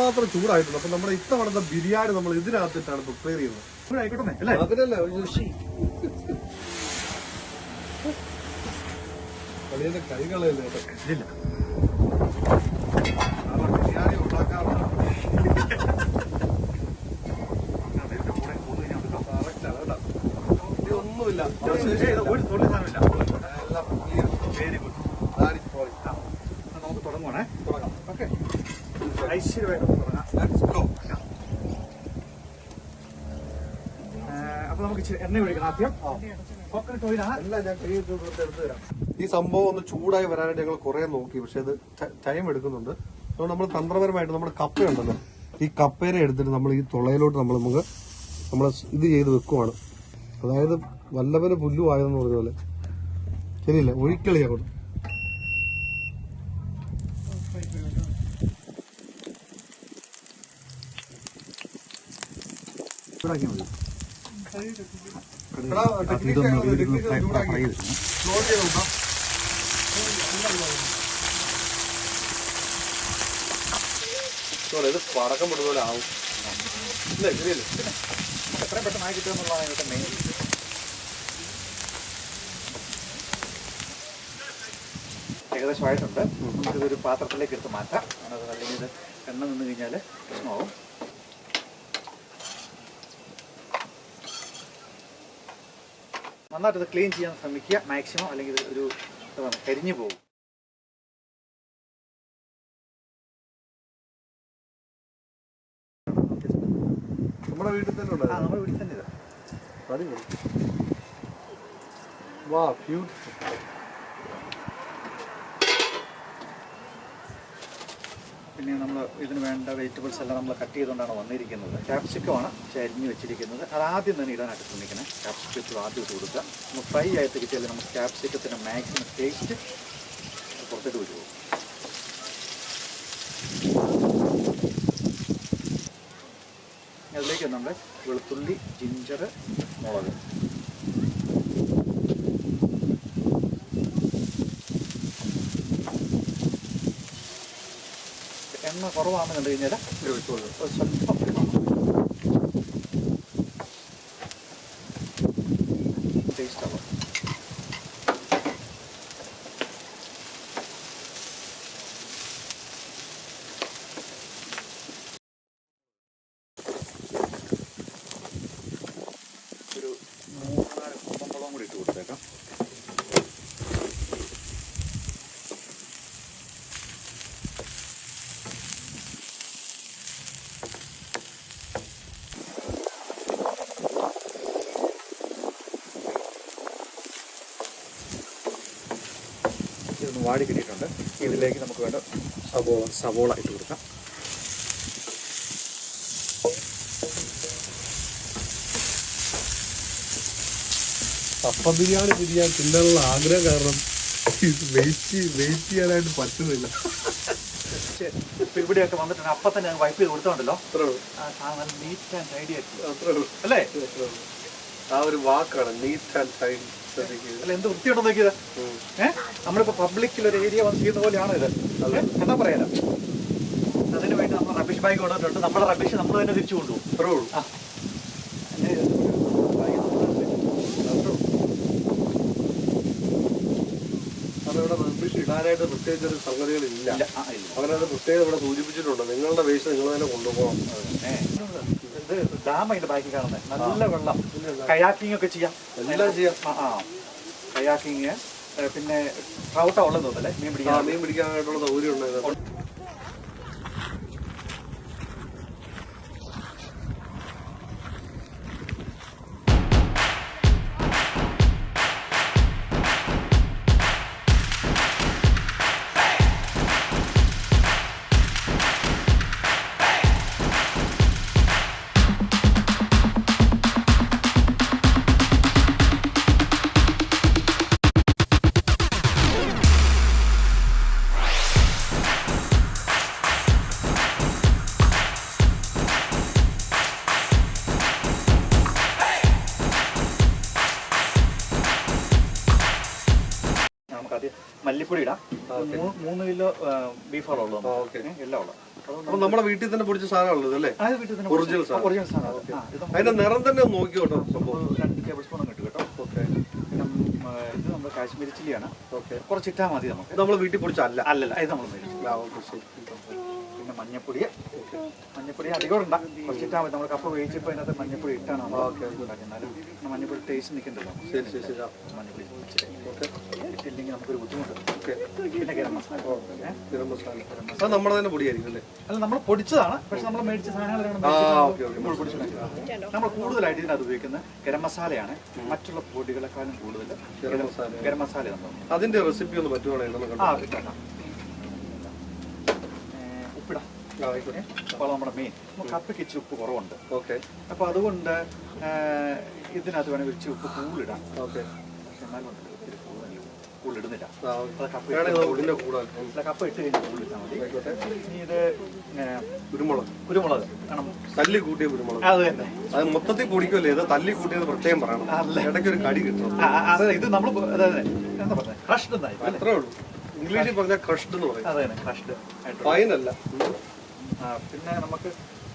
മാത്രം ചൂടായിട്ടുണ്ട്. അപ്പൊ നമ്മുടെ ഇത്തവണത്തെ ബിരിയാണി നമ്മൾ ഇതിനകത്തിട്ടാണ് പ്രിപ്പയർ ചെയ്യുന്നത്. അതിനല്ല കളിയുടെ കൈകളല്ലേ ഇല്ല ബിരിയാണി ഉണ്ടാക്കാറുണ്ട്. ഒന്നുമില്ല, ഒരു തൊഴിൽ സാധനമില്ല. Very good. നമുക്ക് തുടങ്ങുവാണേ. തുടങ്ങാം. ഓക്കെ, ഐശ്വര്യമായിട്ട് തുടങ്ങാം. അപ്പൊ നമുക്ക് എണ്ണ ഒഴിക്കണം ആദ്യം. കോക്കനട്ട് ഓയിലാണ്. അല്ല, ഞാൻ എടുത്തു തരാം. ഈ സംഭവം ഒന്ന് ചൂടായി വരാനായിട്ട് ഞങ്ങൾ കുറെ നോക്കി, പക്ഷെ അത് ടൈം എടുക്കുന്നുണ്ട്. അതുകൊണ്ട് നമ്മൾ തന്ത്രപരമായിട്ട് നമ്മുടെ കപ്പയുണ്ടല്ലോ, ഈ കപ്പേനെ എടുത്തിട്ട് നമ്മൾ ഈ തുളയിലോട്ട് നമുക്ക് ഇത് ചെയ്ത് വെക്കുവാണ്. അതായത് വല്ലവന് പുല്ലുവായെന്ന് പറഞ്ഞ പോലെ. ശരിയല്ല, ഒഴിക്കളി അങ്ങോട്ട്. ചൂടാക്കിയാൽ മതി. ഇത് പടക്കം പെടുന്ന ആവും. ഇല്ലേ, ശരിയല്ലേ? എത്രയും പെട്ടെന്നായി കിട്ടുക എന്നുള്ളതാണ് ഇവിടുത്തെ മെയിൻ. ഏകദേശമായിട്ടുണ്ട്. നമുക്കിതൊരു പാത്രത്തിലേക്ക് എടുത്ത് മാറ്റാം. അല്ലെങ്കിൽ ഇത് എണ്ണ നിന്ന് കഴിഞ്ഞാൽ പ്രശ്നമാവും. നന്നായിട്ട് ഇത് ക്ലീൻ ചെയ്യാൻ ശ്രമിക്കുക മാക്സിമം, അല്ലെങ്കിൽ ഒരു കരിഞ്ഞു പോകും. നമ്മുടെ വീട്ടിൽ തന്നെ ഉണ്ട്. നമ്മുടെ വീട്ടിൽ തന്നെ ഇതാ. വാ, ബ്യൂട്ടിഫുൾ. പിന്നെ നമ്മൾ ഇതിന് വേണ്ട വെജിറ്റബിൾസ് എല്ലാം നമ്മൾ കട്ട് ചെയ്തുകൊണ്ടാണ് വന്നിരിക്കുന്നത്. ക്യാപ്സിക്കമാണ് ചരിഞ്ഞ് വെച്ചിരിക്കുന്നത്. അത് ആദ്യം തന്നെ ഇടാനായിട്ട് ശ്രമിക്കണേ. ക്യാപ്സിക്കത്തിൽ ആദ്യം ഇട്ട് കൊടുക്കുക. നമ്മൾ ഫ്രൈ ആയിട്ട് കിട്ടിയാൽ നമുക്ക് ക്യാപ്സിക്കത്തിന് മാക്സിമം ടേസ്റ്റ് പുറത്തേക്ക് വരുമോ. അതിലേക്ക് നമ്മുടെ വെളുത്തുള്ളി, ജിഞ്ചർ, മുളക്. എണ്ണ കുറവാണെന്ന് കണ്ടു കഴിഞ്ഞാൽ സ്വല്പം ടേസ്റ്റ് ആവും. ഒരു 3-4 കുമ്പളവും കൂടി ഇട്ട് കൊടുത്തേക്കാം. ഇതൊന്ന് വാടി കിട്ടിയിട്ടുണ്ട്. ഇതിലേക്ക് നമുക്ക് വേണ്ട സവോള ഇട്ട് കൊടുക്കാം. കപ്പ ബിരിയാണി തിന്നാനുള്ള ആഗ്രഹം കാരണം വെയിറ്റ് ചെയ്യാനായിട്ട് പറ്റുന്നില്ല. ഇപ്പൊ ഇവിടെയൊക്കെ വന്നിട്ടുണ്ട്. അപ്പം തന്നെ വൈപ്പ് ചെയ്ത് കൊടുത്തോണ്ടല്ലോ. നീറ്റ് ആൻഡ് ടൈഡി ആയിട്ട് അല്ലേ? ആ ഒരു വാക്കാണ് നീറ്റ് ആൻഡ് ടൈഡി. അല്ല, എന്ത് വൃത്തിയുണ്ടോ നോക്കിയത്. നമ്മളിപ്പോ പബ്ലിക്കിൽ ഒരു ഏരിയ വന്ന് ചെയ്യുന്ന പോലെയാണ് ഇത്. എന്താ പറയാ, അതിന് വേണ്ടി നമ്മൾ റബിഷ് ബാഗ് കൊണ്ടിട്ടുണ്ട്. നമ്മുടെ റബിഷ് നമ്മൾ തന്നെ തിരിച്ചു കൊണ്ടുപോകും. അത്രേ ഉള്ളൂ. അതിവിടെ റബിഷ് ഇടാനായിട്ട് പ്രത്യേകിച്ച് ഒരു സംഗതികളില്ല. അവരത് പ്രത്യേകം ഇവിടെ സൂചിപ്പിച്ചിട്ടുണ്ട്. നിങ്ങളുടെ വേസ്റ്റ് നിങ്ങൾ തന്നെ കൊണ്ടുപോകണം. ഇത് ഡാം അതിന്റെ ബാക്കി കാണുന്നത്. നല്ല വെള്ളം. കയാക്കിംഗ് ഒക്കെ ചെയ്യാം, എല്ലാം ചെയ്യാം. കയാക്കിങ്, പിന്നെ ട്രൗട്ടാ ഉള്ളത് തോന്നല്ലേ, മീൻ പിടിക്കാനായിട്ടുള്ള സൗകര്യം ഉണ്ടായത്. നമുക്ക് ആദ്യം മല്ലിപ്പൊടി ഇടാം. 3 കിലോ ബീഫാണ് ഉള്ളത്, എല്ലാം ഉള്ളത്. അപ്പൊ നമ്മുടെ വീട്ടിൽ തന്നെ പൊടിച്ച സാധനമുള്ളത് അല്ലേ? ഒറിജിനൽ സാധനം. അതിന്റെ നിറം തന്നെ നോക്കിയോട്ടോ. 2 ടേബിൾ സ്പൂൺ ഇട്ട് കേട്ടോ. പിന്നെ ഇത് നമ്മൾ കാശ്മീരി ചില്ലിയാണ്. കുറച്ച് ഇട്ടാൽ മതി നമുക്ക്. നമ്മൾ വീട്ടിൽ പൊടിച്ചല്ല. അല്ലല്ല, ഇത് നമ്മൾ മേടിച്ചു. പിന്നെ മഞ്ഞപ്പൊടി അധികം ഇടണ്ട, കുറച്ചിട്ടാൽ മതി. നമ്മൾ കപ്പ വേവിച്ചപ്പോൾ അതിനകത്ത് മഞ്ഞപ്പൊടി ഇട്ടാണ് നമ്മൾ എന്നാലും മഞ്ഞപ്പൊടി ടേസ്റ്റ് നിൽക്കണ്ടല്ലോ. മഞ്ഞപ്പൊടി ഇട്ടില്ലെങ്കിൽ നമുക്കൊരു ബുദ്ധിമുട്ട്. പിന്നെ ഗരം മസാല നമ്മുടെ തന്നെ പൊടിയായിരിക്കും അല്ലേ? അല്ല, നമ്മൾ പൊടിച്ചതാണ്, പക്ഷെ നമ്മൾ മേടിച്ച സാധനങ്ങളാണ് നമ്മൾ കൂടുതലായിട്ട് ഇതിനകത്ത് ഉപയോഗിക്കുന്നത് ഗരം മസാലയാണ്. മറ്റുള്ള പൊടികളെക്കാളും കൂടുതൽ ഗരം മസാല നമ്മൾ. അതിന്റെ റെസിപ്പി ഒന്ന് പറ്റുവാണെങ്കിൽ ഉപ്പിടാം. അപ്പോൾ നമ്മുടെ മെയിൻ കപ്പയ്ക്ക് ഇച്ചിരി ഉപ്പ് കുറവുണ്ട്. അപ്പോൾ അതുകൊണ്ട് ഇതിനകത്ത് വേണമെങ്കിൽ ഇച്ചിരി ഉപ്പ് കൂടുതലിടാം. പക്ഷെ എന്നാലും കൂടുതലിടുന്നില്ല. കപ്പ ഇട്ട് കഴിഞ്ഞാൽ കൂടുതലിട്ടാൽ മതി. ഇനി ഇത് കുരുമുളക് വേണം, തല്ലി കൂട്ടിയ കുരുമുളക്. അത് തന്നെ. അത് മൊത്തത്തിൽ പൊടിക്കുമല്ലേ? ഇത് തല്ലി കൂട്ടിയത് പ്രത്യേകം പറയണം, ഇടയ്ക്ക് ഒരു കടി കിട്ടും. അതെ, ഇത് നമ്മൾ എന്താ പറഞ്ഞത്, ക്രഷ്ഡ് എന്നായി. അത്രേ ഉള്ളൂ. ഇംഗ്ലീഷിൽ പറഞ്ഞാൽ ക്രഷ്ഡ് എന്ന് പറയും. അതെ, ക്രഷ്ഡ് ഫൈൻ അല്ല. പിന്നെ നമുക്ക്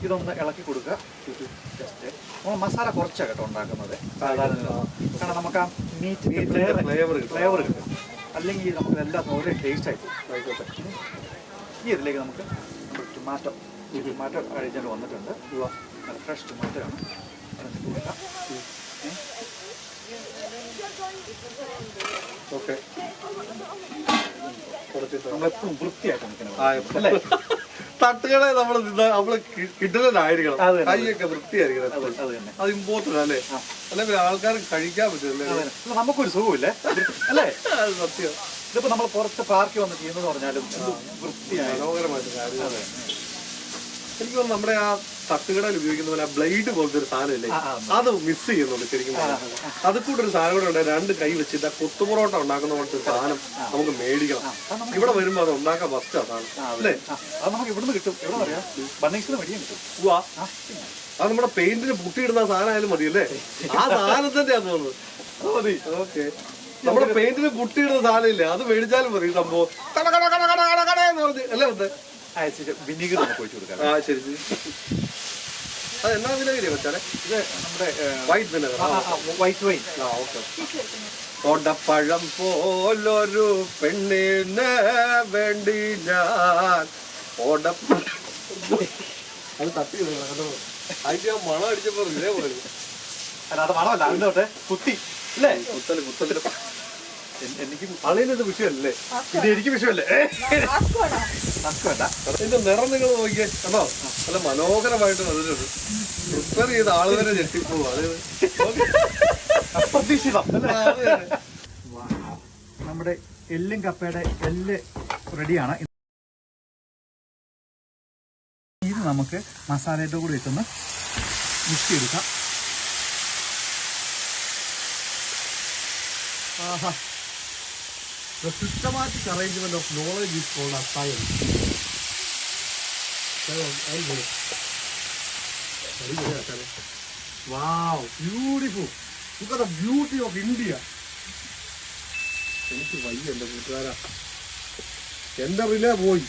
ഇതൊന്ന് ഇളക്കി കൊടുക്കുക. ജസ്റ്റ് നമ്മൾ മസാല കുറച്ചാണ് കേട്ടോ ഉണ്ടാക്കുന്നത് സാധാരണ, കാരണം നമുക്ക് ആ മീറ്റ് ഫ്ലേവർ കിട്ടും. അല്ലെങ്കിൽ നമുക്ക് എല്ലാം ഒരേ ടേസ്റ്റ് ആയിക്കോട്ടെ. ഈ ഇതിലേക്ക് നമുക്ക് ടൊമാറ്റോ അഴിച്ചാൽ വന്നിട്ടുണ്ട്. ഫ്രഷ് ടൊമാറ്റോ ആണ് കൊടുക്കാം. നമ്മളെപ്പോഴും വൃത്തിയായിട്ട് നിൽക്കണം അല്ലേ? തട്ടുകളെ നമ്മള് കിട്ടലായിരിക്കണം, കൈയൊക്കെ വൃത്തിയായിരിക്കണം. അത് ഇമ്പോർട്ടന്റ് അല്ലേ? അല്ലെങ്കിൽ ആൾക്കാർക്ക് കഴിക്കാൻ പറ്റില്ലേ? നമുക്കൊരു സുഖമില്ലേ അല്ലേ? അത് സത്യം. ഇതിപ്പോ നമ്മൾ പുറത്ത് പാർക്കിൽ വന്ന് ചെയ്യുന്നത് പറഞ്ഞാലും വൃത്തിയായി മനോഹരമായിട്ട് കാര്യം. എനിക്ക് തോന്നുന്നു നമ്മുടെ ആ തട്ടുകടയിൽ ഉപയോഗിക്കുന്ന പോലെ ബ്ലേഡ് പോലത്തെ ഒരു സാധനമില്ലേ, അത് മിസ് ചെയ്യുന്നുണ്ട് ശരിക്കും. അത് കൂടെ ഒരു സാധനം കൂടെ ഉണ്ട്, 2 കൈ വെച്ചിട്ട് കൊത്തുപൊറോട്ട ഉണ്ടാക്കുന്ന പോലത്തെ ഒരു സാധനം നമുക്ക് മേടിക്കണം. ഇവിടെ വരുമ്പോ അത് ഉണ്ടാക്കാൻ ഫസ്റ്റ് അതാണ് അല്ലേ? അത് നമുക്ക് ഇവിടുന്ന് കിട്ടും. എവിടെ പറയാം, ബണ്ണീസിന് മേടിക്കാൻ കിട്ടും. അത് നമ്മുടെ പെയിന്റിന് പുട്ടിയിടുന്ന സാധനമായാലും മതി അല്ലേ? ആ സാധനത്തിന്റെ ആണ് തോന്നുന്നത്. ഓക്കെ, നമ്മുടെ പെയിന്റിന് പുട്ടിയിടുന്ന സാധനം ഇല്ലേ, അത് മേടിച്ചാലും മതി. സംഭവം കട കട കട കട കട കട എന്ന് പറഞ്ഞ് അല്ലേ വന്നേ? വിനീഗർ നമുക്ക് ഒഴിച്ചു കൊടുക്കാം. ശരി. അത് എന്നാ വിനഗിരിയാ വെച്ചാലേ? ഇത് നമ്മുടെ വൈറ്റ് വിനഗർ, വൈറ്റ് വൈൻ. ഓടപ്പഴം പോലൊരു പെണ്ണിന് വേണ്ടി ഞാൻ ഓടപ്പഴം. അത് തട്ടി അതിന്റെ ആ മണം അടിച്ചപ്പോ ഇതേപോലെ. അത് മണമല്ല, അതിനോട്ടെ കുത്തി അല്ലേ? കുത്തല് എനിക്ക് പള്ളിയിലത് വിഷയമല്ലേ, ഇത് എനിക്ക് വിഷയമല്ലേ? ഇതിന്റെ നിറം നിങ്ങൾ നോക്കിയേ കണ്ടോ, നല്ല മനോഹരമായിട്ട് അതിലൊരു പ്രിപ്പയർ ചെയ്ത ആള് വരെ ഞെട്ടിപ്പോവും. അപ്രതീക്ഷിതം. നമ്മുടെ എല്ലും കപ്പയുടെ എല്ല് റെഡിയാണ്. ഇത് നമുക്ക് മസാലയുടെ കൂടി ഇട്ടൊന്ന് മിക്സ് ചെയ്തെടുക്കാം. The systematic arrangement of knowledge is called as science. Wow, beautiful. Look at the beauty of India. എനിക്ക് വയ്യ എൻ്റെ കൂട്ടുകാരാ, എൻ്റെ റിലേ പോയി.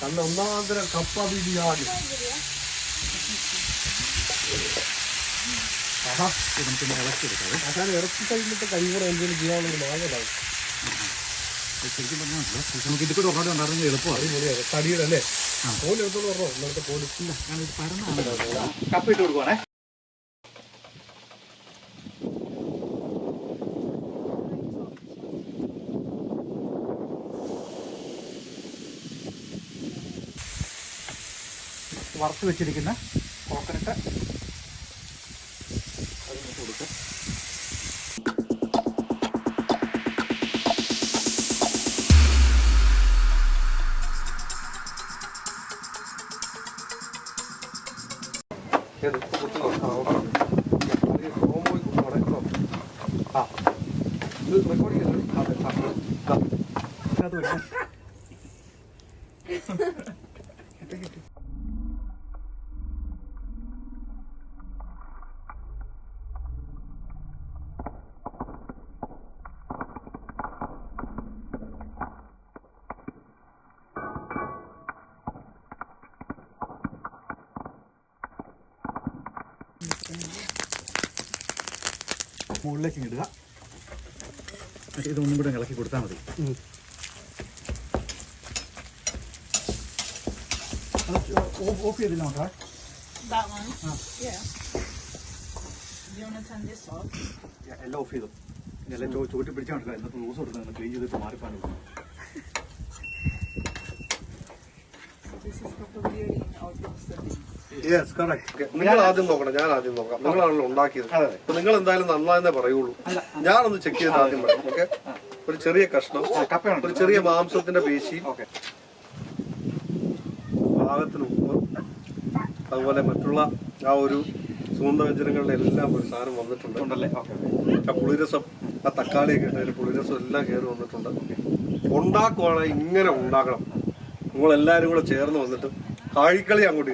അന്ന് ഒന്നാന്തരം കപ്പ ബിരിയാണി. നമുക്കൊന്ന് ഇളക്കിയെടുക്കാം. അതാണ് ഇറച്ചി കഴിഞ്ഞിട്ട് കൈ കൂടെ എന്തെങ്കിലും ചെയ്യാനുള്ള മാർഗമാണ്. ശരിക്കും പറഞ്ഞാൽ നമുക്ക് ഇത് കൂടെ ഉറപ്പാട് ഉണ്ടായിരുന്നെങ്കിൽ എളുപ്പമാണ്. തടിയുടെ അല്ലേ പോലും എടുത്തോണ്ട് പറഞ്ഞോ, ഇന്നത്തെ പോലും ഞാനിത് പരന്നാണ്. കപ്പ ഇട്ട് കൊടുക്കുവാണേ. വറുത്ത് വെച്ചിരിക്കുന്ന കോക്കനട്ട് അതിന് കൊടുക്കുക. മുകളിലേക്ക് ഇടുക. ഇതൊന്നും കൂടെ ഇളക്കി കൊടുത്താൽ മതി. ഓഫ് ചെയ്തില്ല നോക്കാം. എല്ലാം ഓഫ് ചെയ്തു. എല്ലാം ചോട്ടി പിടിച്ചാൽ മതി. ഇന്നത്തെ ദിവസം എടുക്കുന്നത് ക്ലീൻ ചെയ്തിട്ട് മാറിപ്പാണ്. നിങ്ങൾ ആദ്യം നോക്കണം, ഞാൻ ആദ്യം നോക്കാം. നിങ്ങളാണല്ലോ ഉണ്ടാക്കിയത്. നിങ്ങൾ എന്തായാലും നന്നായെന്നേ പറയുള്ളൂ. ഞാനൊന്ന് ചെക്ക് ചെയ്ത് ആദ്യം പറയാം. ഓക്കെ, ഒരു ചെറിയ കഷ്ണം, ഒരു ചെറിയ മാംസത്തിന്റെ പേശി, പാകത്തിന് ഉപ്പ്, അതുപോലെ മറ്റുള്ള ആ ഒരു സുഗന്ധവ്യഞ്ജനങ്ങളുടെ എല്ലാം ഒരു സാധനം വന്നിട്ടുണ്ട്. ആ പുളിരസം, ആ തക്കാളിയൊക്കെ ഇട്ട് പുളിരസം എല്ലാം കയറി വന്നിട്ടുണ്ട്. ഉണ്ടാക്കുവാണെങ്കിൽ ഇങ്ങനെ ഉണ്ടാക്കണം. നിങ്ങളെല്ലാരും കൂടെ ചേർന്ന് വന്നിട്ട് കാഴിക്കളി അങ്ങോട്ട്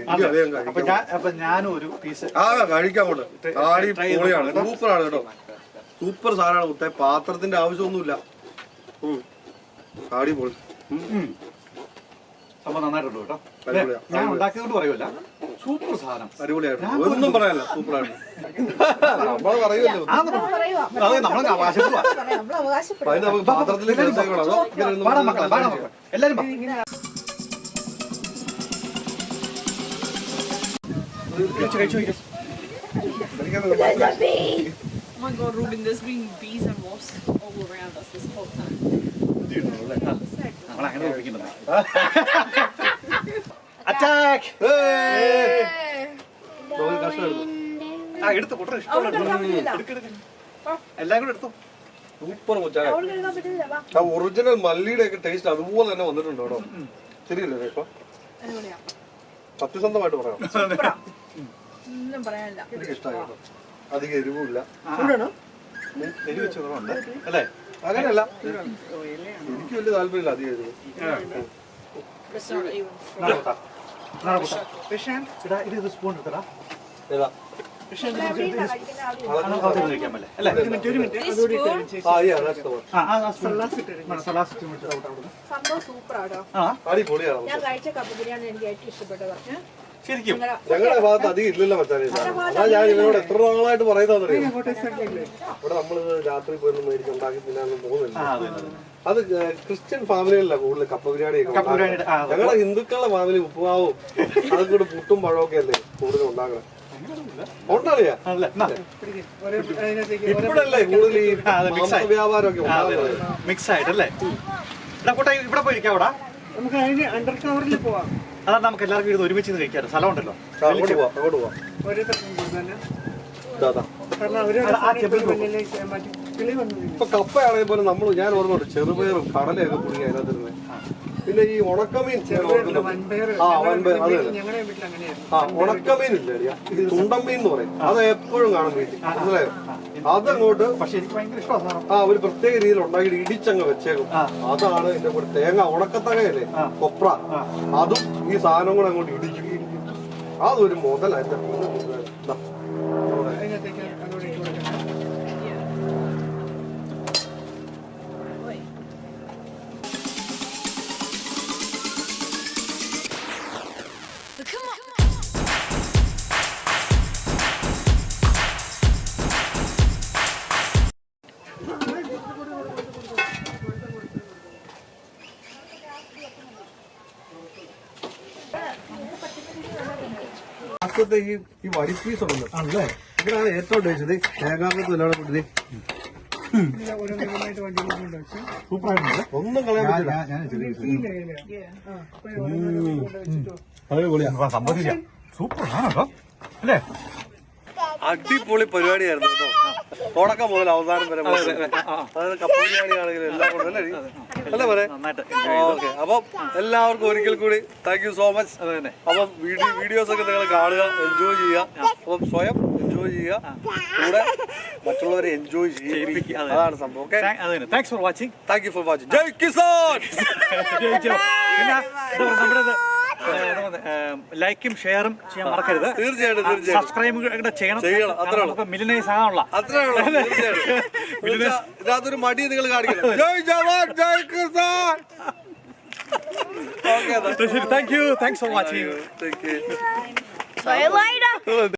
കഴിക്കാൻ കൊണ്ട് കാടി പൊളിയാണ്. സൂപ്പറാണ് കേട്ടോ, സൂപ്പർ സാധനമാണ്. മുത്തേ പാത്രത്തിന്റെ ആവശ്യമൊന്നുമില്ല. കാടി പൊളി, നന്നായിട്ടുണ്ട് കേട്ടോ. ഞാൻ ഉണ്ടാക്കിയതുകൊണ്ട് പറയുമല്ല, സൂപ്പർ സാധനം, അടിപൊളിയായിട്ട്. ഒന്നും പറയാനല്ല, സൂപ്പറായിട്ട്. നമ്മള് പറയുമല്ലോ, നമുക്ക് പാത്രത്തിലേക്ക് എല്ലാരും Oh my god, Ruben, there's been bees and wasps all around us this whole time. Attack! Super മുച്ചായ. ആ ഒറിജിനൽ മല്ലിയുടെ ഒക്കെ ടേസ്റ്റ് അതുപോലെ തന്നെ വന്നിട്ടുണ്ട് കേട്ടോ. ശരിയല്ലേ ഇപ്പൊ? സത്യസന്ധമായിട്ട് പറയാം, എനിക്ക് ഇഷ്ടമായി കേട്ടോ. അധികം എരിവുമില്ല. അല്ലേ? അങ്ങനെയല്ല, എനിക്ക് വലിയ താല്പര്യമില്ല അധികം എരിവ്. ഇത് സ്പൂൺ എടുത്തടാ. ഏതാ? അടിപൊളിയാണ്. ശരിക്കും ഞങ്ങളുടെ ഭാഗത്ത് അധികം ഇല്ലല്ലോ മച്ചാനെ. അതാ ഞാൻ ഇവരോട് എത്ര നാളായിട്ട് പറയുന്നറിയാം. ഇവിടെ നമ്മളിത് രാത്രി പോയി മേടിച്ച് ഉണ്ടാക്കി തിന്നാനൊന്നും പോകുന്നില്ല. അത് ക്രിസ്ത്യൻ ഫാമിലികളിലാണ് കൂടുതൽ കപ്പ ബിരിയാണിയൊക്കെ. ഞങ്ങളുടെ ഹിന്ദുക്കളുടെ ഫാമിലി ഉപ്പുമാവും അതൊക്കെ കൂടെ പുട്ടും പഴമൊക്കെ അല്ലേ കൂടുതൽ ഉണ്ടാക്കണം. ഉണ്ടാളിയാ ഇപ്പോഴല്ലേ കൂടുതൽ ഈ വ്യാപാരമൊക്കെ മിക്സ് ആയിട്ടല്ലേ. ഇവിടെ പോയിരിക്കാം. അവിടെ നമുക്ക് അതിന് അണ്ടർ കവറിൽ പോവാം. അതാണ് നമുക്ക് എല്ലാവർക്കും ഇത് ഒരുമിച്ച് കഴിക്കാം. സ്ഥലം ഉണ്ടല്ലോ, അങ്ങോട്ട് പോവാം. അങ്ങോട്ട് പോവാം. ഇപ്പൊ കപ്പയാണെങ്കിൽ പോലും നമ്മൾ, ഞാൻ ഓർമ്മയുണ്ട് ചെറുപയറും കടലയൊക്കെ പുഴുങ്ങി അതിനകത്തിരുന്നത്. പിന്നെ ഈ ഉണക്കമീൻ, ഉണക്കമീൻ ഇല്ല, ഈ തുണ്ടമീൻ എന്ന് പറയും. അത് എപ്പോഴും കാണും വീട്ടിൽ, മനസ്സിലായോ? അതങ്ങോട്ട് പക്ഷെ എനിക്ക് ഭയങ്കര ഇഷ്ടമാണ്. ഒരു പ്രത്യേക രീതിയിൽ ഉണ്ടാക്കി ഇടിച്ചങ്ങ് വെച്ചേക്കും. അതാണ് എന്റെ കൂടെ തേങ്ങ ഉണക്കത്തകയല്ലേ, കൊപ്ര, അതും ഈ സാധനം കൂടെ അങ്ങോട്ട് ഇടിക്കും. അതൊരു മുതലായിട്ട് ഈ വടി പീസ് ഉണ്ടല്ലോ, അല്ലേ ഇവിടെയാണ് ഏറ്റവും ടേസ്റ്റ്. തേങ്ങാക്കത്ത് എല്ലാം കൂടി ഒന്നും കളയാൻ പറ്റില്ല. സൂപ്പർ ആണോ അല്ലേ? അടിപൊളി പരിപാടിയായിരുന്നു കേട്ടോ, തുടക്കം മുതൽ അവസാനം വരെ. അതായത് കപ്പ ബിരിയാണി ആണെങ്കിലും എല്ലാം കൊണ്ട് അല്ലേ പറയാ. ഓക്കെ, അപ്പം എല്ലാവർക്കും ഒരിക്കൽ കൂടി താങ്ക് യു സോ മച്ച്. അപ്പം വീഡിയോസ് ഒക്കെ നിങ്ങൾ കാണുക, എൻജോയ് ചെയ്യുക. അപ്പം സ്വയം എൻജോയ് ചെയ്യുക, കൂടെ മറ്റുള്ളവരെ എൻജോയ് ചെയ്യിപ്പിക്കുക. അതാണ് സംഭവം. Okay, thanks for watching. Thank you for watching. ജയ് കിസാൻ. ലൈക്കും ഷെയറും ചെയ്യാൻ മറക്കരുത്. തീർച്ചയായിട്ടും സബ്സ്ക്രൈബ് ചെയ്യണം. മില്യനേഴ്സ് ആകാനുള്ള ഇതിനകത്തൊരു മടി നിങ്ങൾ കാണിക്കണം. ജയ് ജവാൻ ജയ് കിസാൻ. Thank you. Thanks for watching. See you later.